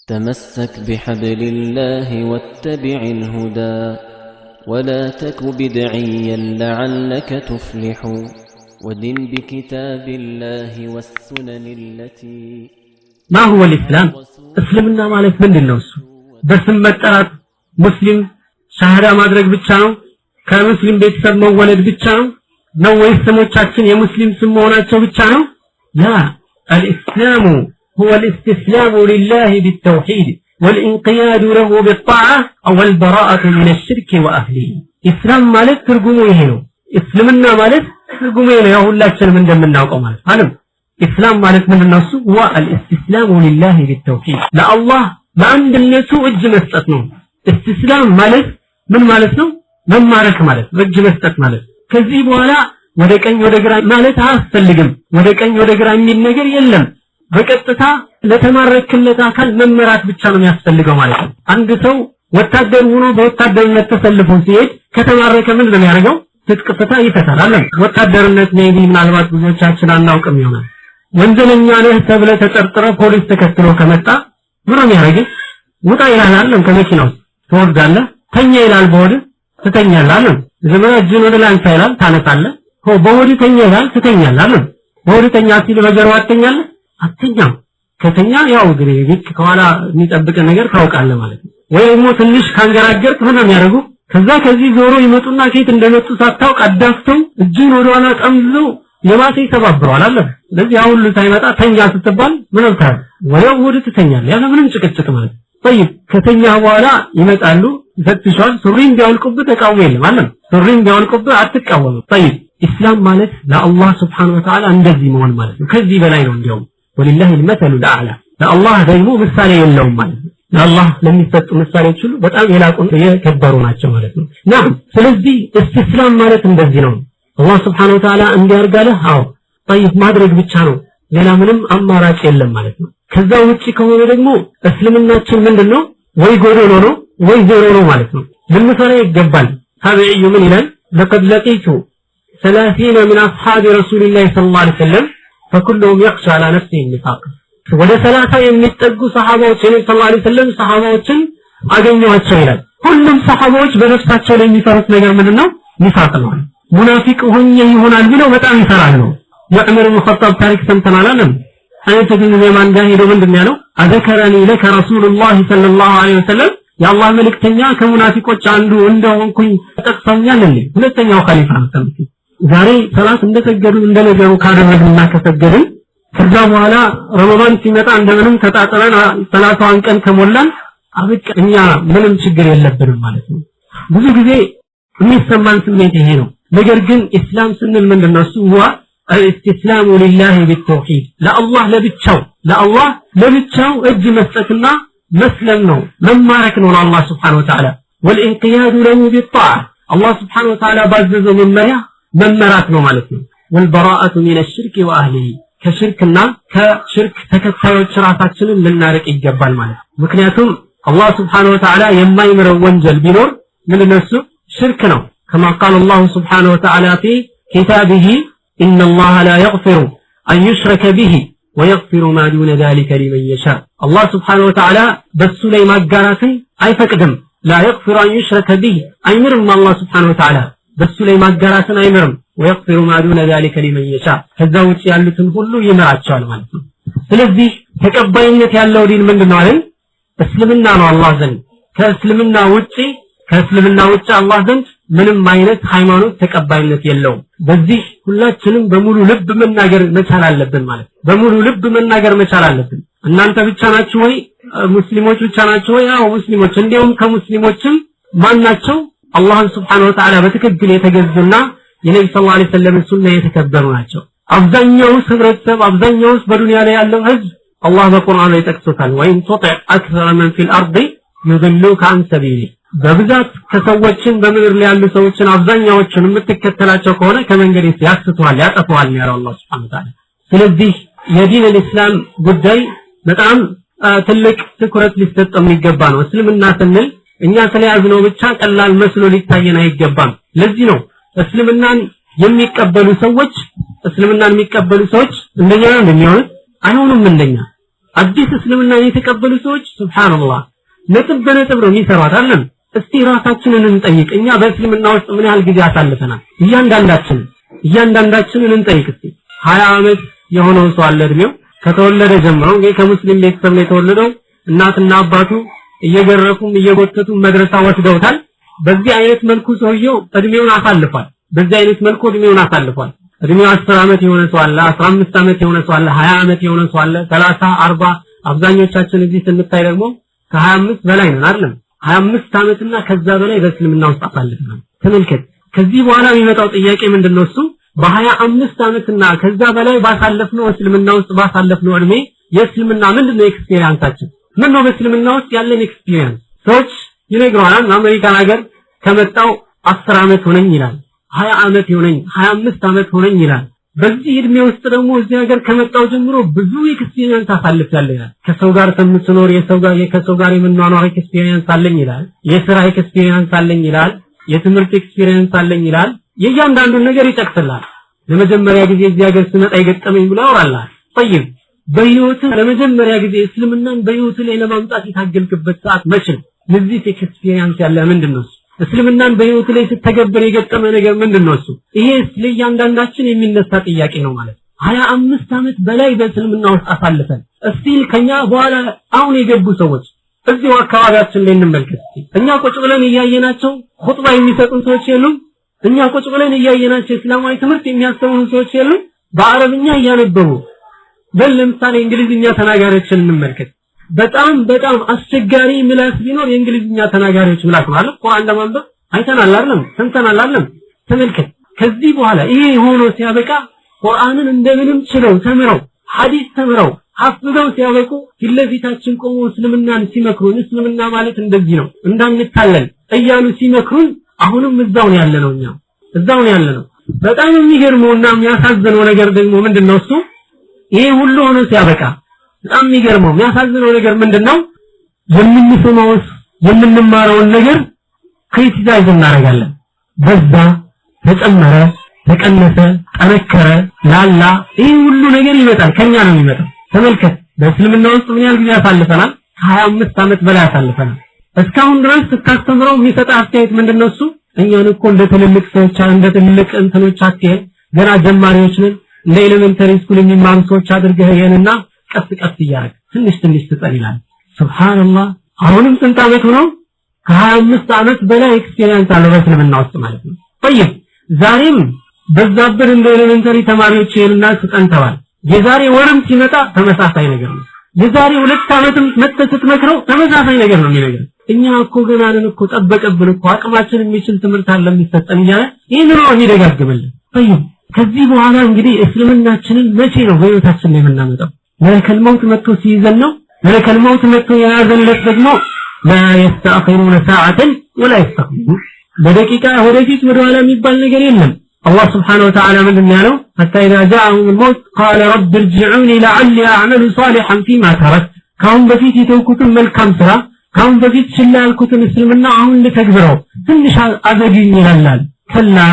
تمسك بحبل الله واتبع الهدى ولا تك بدعيا لعلك تفلح ودن بكتاب الله والسنن التي. ما هو الإسلام؟ اسلمنا ማለት ምንድነው? እሱ በስም መጠራት ሙስሊም ሻሃዳ ማድረግ ብቻ ነው? ከሙስሊም ቤተሰብ መወለድ ብቻ ነው ወይስ ስሞቻችን የሙስሊም ስም መሆናቸው ብቻ ነው? لا الإسلام هو الاستسلام لله بالتوحيد والانقياد له بالطاعة والبراءة من الشرك وأهله. إسلام ማለት ትርጉሙ ይሄ ነው። እስልምና ማለት ትርጉሙ ይሄ ነው። ያው ሁላችንም እንደምናውቀው ማለት አይደል? ኢስላም ማለት ምንድነው? እሱ هو الاستسلام لله بالتوحيد ለአላህ በአንድነቱ እጅ መስጠት ነው። استسلام ማለት ምን ማለት ነው? መማረክ ማለት እጅ መስጠት ማለት። ከዚህ በኋላ ወደ ቀኝ ወደ ግራ ማለት አያስፈልግም። ወደ ቀኝ ወደ ግራ የሚል ነገር የለም። በቀጥታ ለተማረክለት አካል መመራት ብቻ ነው የሚያስፈልገው ማለት ነው። አንድ ሰው ወታደር ሆኖ በወታደርነት ተሰልፎ ሲሄድ ከተማረከ ምን ነው የሚያደርገው? ትጥቅ ፍታ ይፈታል አይደል? ወታደርነት ሜቢ ምናልባት ብዙዎቻችን አናውቅም ይሆናል። ወንጀለኛ ነህ ተብለ ተጠርጥረ ፖሊስ ተከትሎ ከመጣ ምን ነው የሚያደርገው? ውጣ ይላል አይደል? ከመኪናው ትወርዳለህ፣ ተኛ ይላል፣ በወድ ትተኛለህ አይደል? ዘመና እጅን ወደ ላይ አንሳ ይላል፣ ታነሳለህ። በወድ ተኛ ይላል፣ ትተኛለህ አይደል? በወድ ተኛ ሲል በጀርባ አትተኛለህ? አትተኛም። ከተኛ ያው እንግዲህ ከኋላ የሚጠብቅ ነገር ታውቃለህ ማለት ነው። ወይም ትንሽ ካንገራገርክ ምን ነው የሚያደርጉ? ከዚህ ዞሮ ይመጡና ከየት እንደመጡ ሳታውቅ አዳፍተው እጅን ወደ ኋላ ጠምዝዘው የማሴ ይሰባብረዋል አለ። ስለዚህ አሁን ሳይመጣ ተኛ ስትባል ምን አልታል? ወዲያው ወደ ትተኛለህ ያለ ምንም ጭቅጭቅ ማለት ነው። طيب ከተኛ በኋላ ይመጣሉ፣ ይፈትሻል። ሱሪን ቢያወልቁብህ ተቃውሞ የለም አለ። ሱሪን ቢያወልቁብህ አትቃወምም። طيب ኢስላም ማለት ለአላህ Subhanahu Wa Ta'ala እንደዚህ መሆን ማለት ነው። ከዚህ በላይ ነው እንዲያው ወሊላሂ المثل الاعلى ለአላህ ደግሞ ምሳሌ የለውም ማለት ነው። ለአላህ ለሚሰጡ ምሳሌዎች ሁሉ በጣም የላቁ የከበሩ ናቸው ማለት ነው። ናም ስለዚህ ኢስላም ማለት እንደዚህ ነው። አላህ Subhanahu Wa Ta'ala እንዲያርጋለህ አዎ طيب ማድረግ ብቻ ነው፣ ሌላ ምንም አማራጭ የለም ማለት ነው። ከዛ ውጪ ከሆነ ደግሞ እስልምናችን ምንድነው? ወይ ጎዶሎ ነው ወይ ዜሮ ነው ማለት ነው። ልንፈራ ይገባል። ታቢዒዩ ምን ይላል? لقد لقيت 30 من اصحاب رسول الله صلى الله عليه وسلم فكلهم يخشى على نفسه النفاق. ወደ 30 የሚጠጉ ሰሃባዎች ሰለላሁ ዐለይሂ ወሰለም ሰሃባዎችን አገኘዋቸው ይላል። ሁሉም ሰሃባዎች በነፍሳቸው ላይ የሚፈሩት ነገር ምንድነው? ኒፋቅ ነው። ሙናፊቅ ሆኜ ይሆናል ብለው በጣም ይፈራሉ። የዑመር ኢብኑ ኸጣብ ታሪክ ሰምተናል አይደል? አይተ ግን የማን ጋር ሄዶ ምንድነው ያለው? አዘከረኒ ለከ ረሱሉላህ ሰለላሁ ዐለይሂ ወሰለም የአላህ መልእክተኛ ከሙናፊቆች አንዱ እንደሆንኩኝ ተጠቅሰኛል እንዴ? ሁለተኛው ኸሊፋ ነው። ዛሬ ሰላት እንደሰገዱ እንደነገሩ ካደረግንና ከሰገድን ከዛ በኋላ ረመዳን ሲመጣ እንደምንም ተጣጥረን 30 ቀን ከሞላን አብቅ እኛ ምንም ችግር የለብንም ማለት ነው። ብዙ ጊዜ የሚሰማን ስሜት ይሄ ነው። ነገር ግን ኢስላም ስንል ምንድነው? እሱ هو الاستسلام لله بالتوحيد ለአላህ ለብቻው እጅ መስጠትና መስለም ነው፣ መማረክ ነው ለአላህ Subhanahu Wa Ta'ala والانقياد له بالطاعة الله Subhanahu Wa Ta'ala ባዘዘው መመሪያ መመራት ነው ማለት ነው። والبراءة من الشرك وأهله ከሽርክና ከሽርክ ተከታዮች ራሳችንን ልናርቅ ይገባል ማለት ነው። ምክንያቱም አላህ Subhanahu Wa Ta'ala የማይምረው ወንጀል ቢኖር ምንድነው? እሱ ሽርክ ነው። كما قال الله سبحانه وتعالى في كتابه إن الله لا يغفر أن يشرك به ويغفر ما دون ذلك لمن يشاء. الله سبحانه وتعالى بسولي ماغاراتي أي فقدم لا يغفر أن يشرك به أيمرم الله سبحانه وتعالى بسولي ماغاراتن أيمرم ويغفر ما دون ذلك لمن يشاء. ከዛ ውጪ ያሉትን ሁሉ ይመራቸዋል ማለት ነው። ስለዚህ ተቀባይነት ያለው ዲን ምንድነው አይደል? እስልምና ነው አላህ ዘንድ። ከእስልምና ውጪ አላህ ዘንድ ምንም አይነት ሃይማኖት ተቀባይነት የለውም። በዚህ ሁላችንም በሙሉ ልብ መናገር መቻል አለብን ማለት ነው። በሙሉ ልብ መናገር መቻል አለብን። እናንተ ብቻ ናችሁ ወይ? ሙስሊሞች ብቻ ናችሁ ወይ? አዎ ሙስሊሞች። እንዲያውም ከሙስሊሞችም ማን ናቸው? አላህን Subhanahu Wa Ta'ala በትክክል የተገዙና የነብዩ ሰለላሁ ዐለይሂ ወሰለም ሱና የተከበሩ ናቸው። አብዛኛው ህብረተሰብ አብዛኛው በዱንያ ላይ ያለው ህዝብ አላህ በቁርአን ላይ ጠቅሶታል። ወይን ተطع اكثر من في الارض يضلوك عن سبيله በብዛት ከሰዎችን በምድር ላይ ያሉ ሰዎችን አብዛኛዎችን የምትከተላቸው ከሆነ ከመንገድ ያስተዋል ያጠፋዋል ነው አላህ Subhanahu Wa Ta'ala። ስለዚህ የዲን الاسلام ጉዳይ በጣም ትልቅ ትኩረት ሊሰጠው የሚገባ ነው። እስልምና ስንል እኛ ስለያዝነው ብቻ ቀላል መስሎ ሊታየን አይገባም። ለዚህ ነው እስልምናን የሚቀበሉ ሰዎች እንደኛ ነው የሚሆኑት? አይሆኑም። አዲስ እስልምና የተቀበሉ ሰዎች ሱብሃንአላህ ነጥብ በነጥብ ነው የሚሰሩት አይደል? እስቲ ራሳችንን እንጠይቅ። እኛ በእስልምና ውስጥ ምን ያህል ጊዜ አሳልፈናል? እያንዳንዳችንን እንጠይቅ እስቲ። 20 ዓመት የሆነው ሰው አለ እድሜው ከተወለደ ጀምሮ እንግዲህ ከሙስሊም ቤተሰብ ነው የተወለደው። እናትና አባቱ እየገረፉም እየጎተቱም መድረሳ ወስደውታል። በዚህ አይነት መልኩ ሰውየው እድሜውን አሳልፏል። እድሜው 10 ዓመት የሆነ ሰው አለ፣ 15 ዓመት የሆነ ሰው አለ፣ 20 ዓመት የሆነ ሰው አለ፣ 30 40 አብዛኞቻችን እዚህ ስንታይ ደግሞ ከ25 በላይ ነን አይደል? 25 ዓመትና ከዛ በላይ በእስልምና ውስጥ አሳልፈናል። ተመልከት። ከዚህ በኋላ የሚመጣው ጥያቄ ምንድነው? እሱ በ25 ዓመትና ከዛ በላይ ባሳለፍነው እስልምና ውስጥ ባሳለፍነው እድሜ የእስልምና ምንድነው ኤክስፒሪየንሳችን? ምን ነው በእስልምና ውስጥ ያለን ኤክስፒሪየንስ? ሰዎች ይነግሩናል። አሜሪካን ሀገር ከመጣው 10 ዓመት ሆነኝ ይላል፣ 20 ዓመት ሆነኝ፣ 25 ዓመት ሆነኝ ይላል። በዚህ እድሜ ውስጥ ደግሞ እዚህ ሀገር ከመጣው ጀምሮ ብዙ ኤክስፒሪየንስ አሳልፌያለሁ ይላል። ከሰው ጋር ከምትኖር ከሰው ጋር የምንኖር ኤክስፒሪየንስ አለኝ ይላል። የሥራ ኤክስፒሪየንስ አለኝ ይላል። የትምህርት ኤክስፒሪየንስ አለኝ ይላል። የእያንዳንዱን ነገር ይጠቅስላል። ለመጀመሪያ ጊዜ እዚህ ሀገር ስመጣ የገጠመኝ ብሎ ያወራላል። طيب በህይወት ለመጀመሪያ ጊዜ እስልምናን በህይወት ላይ ለማምጣት የታገልክበት ሰዓት መቼ ነው? ለዚህ ኤክስፒሪየንስ ያለ ምንድነው? እስልምናን በህይወት ላይ ስትተገብር የገጠመ ነገር ምንድነው? ይሄ ለእያንዳንዳችን የሚነሳ ጥያቄ ነው ማለት። 25 ዓመት በላይ በእስልምና ውስጥ አሳልፈን እስቲል ከኛ በኋላ አሁን የገቡ ሰዎች እዚሁ አካባቢያችን ላይ እንመልከት። እኛ ቁጭ ብለን እያየናቸው ኹጥባ የሚሰጡን ሰዎች የሉም? እኛ ቁጭ ብለን እያየናቸው እስላማዊ ትምህርት የሚያስተምሩ ሰዎች የሉም? በአረብኛ እያነበቡ ለምሳሌ እንግሊዝኛ ተናጋሪዎችን እንመልከት። በጣም አስቸጋሪ ምላስ ቢኖር የእንግሊዝኛ ተናጋሪዎች ምላስ ማለት ቁርአን ለማንበብ አይተናል አይደለም? ሰምተናል አይደለም? ተመልከት። ከዚህ በኋላ ይሄ ሆኖ ሲያበቃ ቁርአንን እንደምንም ችለው ተምረው ሐዲስ ተምረው ሐፍዘው ሲያበቁ ፊትለፊታችን ቆሞ እስልምናን ሲመክሩን እስልምና ማለት እንደዚህ ነው እንዳንታለል እያሉ ሲመክሩን አሁንም እዛው ነው ያለነው። እዛው ነው ያለነው። በጣም የሚገርመውና የሚያሳዝነው ነገር ደግሞ ምንድነው? እሱ ይሄ ሁሉ ሆኖ ሲያበቃ በጣም የሚገርመው የሚያሳዝነው ነገር ምንድነው? የምንማረውን ነገር ክሪቲሳይዝ እናደርጋለን። በዛ ተጨመረ፣ ተቀነሰ፣ ጠነከረ፣ ላላ ይሄ ሁሉ ነገር ይመጣል፣ ከኛ ነው የሚመጣው። ተመልከት። በእስልምና ውስጥ ምን ያህል ጊዜ አሳልፈናል? 25 ዓመት በላይ አሳልፈናል። እስካሁን ድረስ ተካስተምረው የሚሰጥ አስተያየት ምንድነው? እሱ እኛን እኮ እንደ ትልልቅ ሰዎች እንደ ትልልቅ እንትኖች አትየን፣ ገና ጀማሪዎች ነን፣ እንደ ኤሌመንተሪ ስኩል የሚማሩ ሰዎች አድርገህየንና ቀስ እያደረግ ትንሽ ትጠል ይላል። ሱብሃንአላህ። አሁንም ስንት ዓመት ነው? ከ25 ዓመት በላይ ኤክስፒሪየንስ አለ በእስልምና ውስጥ ማለት ነው። طيب ዛሬም በዛብር እንደ ኤሌመንተሪ ተማሪዎች ይሄንና ተጠንተዋል። የዛሬ ወርም ሲመጣ ተመሳሳይ ነገር ነው። የዛሬ 2 ዓመትም መተት መክረው ተመሳሳይ ነገር ነው የሚነገር። እኛ እኮ ገና ነን እኮ ጠበቀብን እኮ አቅማችን የሚችል ትምህርት አለ የሚሰጠን እያለ ይሄን ነው የሚደጋግምልን። طيب ከዚህ በኋላ እንግዲህ እስልምናችንን መቼ ነው በህይወታችን ላይ የምናመጣው? መለከል መውት መጥቶ ሲይዘን ነው። መለከል መውት መጥቶ የያዘለት ደግሞ لا يستأخرون ساعة ولا يستقدمون። በደቂቃ ወደፊት ወደኋላ የሚባል ነገር የለም። الله سبحانه وتعالى من يالو حتى إذا جاءهم الموت قال رب ارجعوني لعلي أعمل صالحا فيما تركت. كون بفيت يتوكتن ملكم سرا كون بفيت شلا الكتن اسلمنا عون لتكبروا تنش أذجين يلال كلا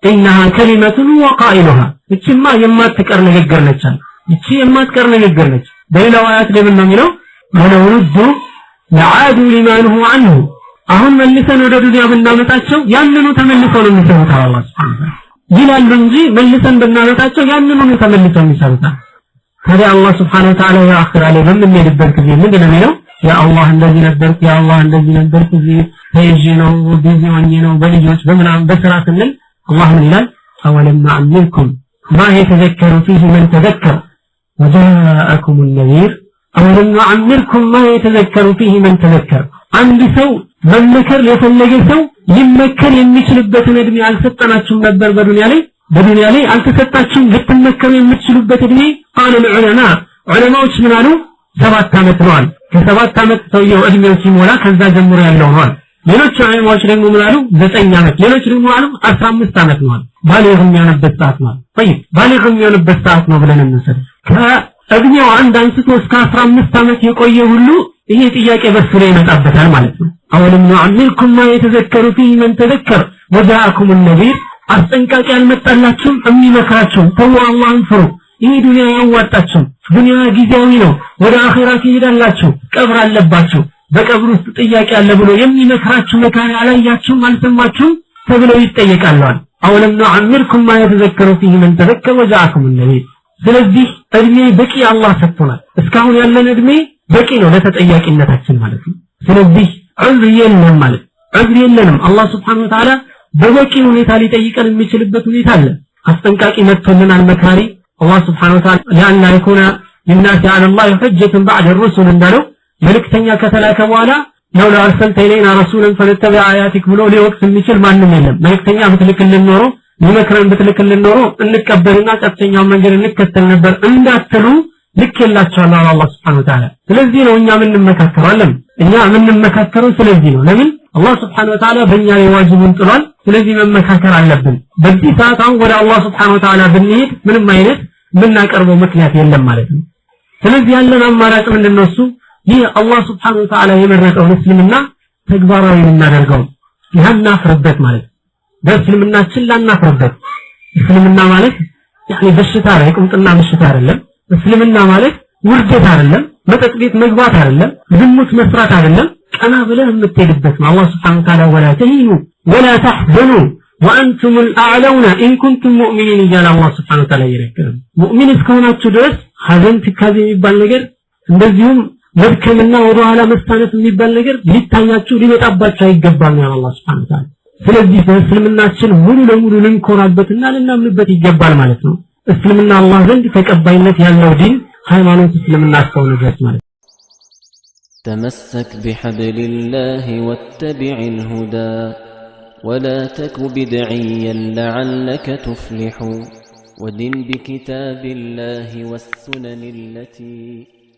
إنها كلمة وقائلها إتشما يما تكرن نجرنچان إتشي يما تكرن نجرنچ بين آيات لمن نميلو ولو ردوا لعادوا لما نهوا عنه አሁን መልሰን ወደ ዱንያ ብናመጣቸው ያንኑ ተመልሰው ነው የሚሰሩት አላህ Subhanahu ይላሉ እንጂ መልሰን ብናመጣቸው ያንኑ ነው ተመልሰው የሚሰሩት። ታዲያ አላህ Subhanahu Ta'ala ያአኽራ ላይ በምንሄድበት ጊዜ ምንድነው የሚለው? ያ አላህ እንደዚህ ነበርኩ፣ ያ አላህ እንደዚህ ነበርኩ፣ ቢዚ ነው ሆኜ ነው በልጆች በምናምን በስራ ስንል አላህ ምን ይላል? አወለም ነዕምልኩም ማ የተዘከሩ ፊህ መን ተዘከረ ወጃአኩም النذير አወለም ነዕምልኩም ማ የተዘከሩ ፊህ መን ተዘከረ። አንድ ሰው መመከር የፈለገ ሰው ሊመከር የሚችልበትን እድሜ አልሰጠናችሁም ነበር? በዱንያ ላይ አልተሰጣችሁም ልትመከሩ የምትችሉበት እድሜ? ቃል العلماء ዑለማዎች ምን አሉ? 7 ዓመት ነው አሉ። ከ7 ዓመት ሰውየው እድሜው ሲሞላ ከዛ ጀምሮ ያለው ነው አሉ። ሌሎች ዑለማዎች ደግሞ ምን አሉ? 9 ዓመት፣ ሌሎች ደግሞ አሉ 15 ዓመት ነው አሉ። ባሊግ የሚሆንበት ሰዓት ነው። طيب ባሊግ የሚሆንበት ሰዓት ነው ብለን እንሰድ ከእድሜው አንድ አንስቶ እስከ 15 ዓመት የቆየ ሁሉ ይሄ ጥያቄ በሱ ላይ ይመጣበታል ማለት ነው። አወለም ነዕምልኩም ማ የተዘከሩ ፊህ መን ተዘከረ ወጃአኩም النذير። አስጠንቃቂ አልመጣላችሁም የሚመክራችሁ ተው አላህን ፍሩ ይሄ ዱንያ ያዋጣችሁ ዱንያ ጊዜያዊ ነው ወደ አኺራ ትሄዳላችሁ ቀብር አለባችሁ በቀብር ውስጥ ጥያቄ አለ ብሎ የሚመክራችሁ መካሪ አላያችሁም አልሰማችሁም ተብለው ይጠየቃሉ አወለም ነዓምርኩም ማ የተዘከሩ ፊህ መን ተዘከረ ወጃአኩም النذير ስለዚህ እድሜ በቂ አላህ ሰጥቶናል እስካሁን ያለን እድሜ በቂ ነው ለተጠያቂነታችን ማለት ነው ስለዚህ ዑዝር የለም ማለት ዑዝር የለንም አላህ Subhanahu Wa Ta'ala በበቂ ሁኔታ ሊጠይቀን የሚችልበት ሁኔታ አለ አስጠንቃቂ መጥቶልናል መካሪ الله سبحانه وتعالى لأن يكون للناس على الله حجة بعد الرسل እንዳለው መልእክተኛ ከተላከ በኋላ لو أرسلت إلينا رسولا فنتبع آياتك ብሎ ሊወቅስ የሚችል ማንም የለም መልእክተኛ ብትልክልን ኖሮ ይመክረን ብትልክልን ኖሮ እንቀበልና ቀጥተኛው መንገድ እንከተል ነበር እንዳትሉ ልክላችኋል አላህ Subhanahu Wa Ta'ala ስለዚህ ነው እኛ ምን እንመካከራለን እኛ ምን እንመካከረው ስለዚህ ነው ለምን አላህ Subhanahu Wa Ta'ala በእኛ ላይ ዋጅቡን ጥሏል ስለዚህ መመካከር አለብን በዚህ ሰዓት አሁን ወደ አላህ Subhanahu Wa Ta'ala ብንሄድ ምንም አይነት ምናቀርበው ምክንያት የለም ማለት ነው ስለዚህ ያለን አማራጭ ምንድነው እሱ ይህ አላህ Subhanahu Wa Ta'ala የመረጠው እስልምና ተግባራዊ እናደርገው ያናፍርበት ማለት በእስልምናችን ላናፍርበት እስልምና ማለት يعني በሽታ ላይ ቁምጥና በሽታ አይደለም እስልምና ማለት ውርደት አይደለም መጠጥ ቤት መግባት አይደለም ዝሙት መስራት አይደለም ቀና ብለህ የምትሄድበት ነው አላህ Subhanahu Wa Ta'ala ولا تهينوا ولا تحزنوا وانتم الاعلون ان كنتم مؤمنين ይላል አላህ Subhanahu Wa Ta'ala ይረከም ሙእሚን እስከሆናችሁ ድረስ ሐዘን ትካዜ የሚባል ነገር እንደዚሁም መድከምና ወደ ኋላ መስተነፍ የሚባል ነገር ሊታያችሁ ሊመጣባችሁ አይገባም ነው አላህ Subhanahu Wa Ta'ala ስለዚህ በእስልምናችን ሙሉ ለሙሉ ልንኮራበትና ልናምንበት ይገባል ማለት ነው እስልምና አላህ ዘንድ ተቀባይነት ያለው ዲን ሃይማኖት እስልምና እስከሆነ ድረስ ማለት تمسك بحبل الله واتبع الهدى ولا تك بدعيا لعلك تفلح ودن بكتاب الله والسنن التي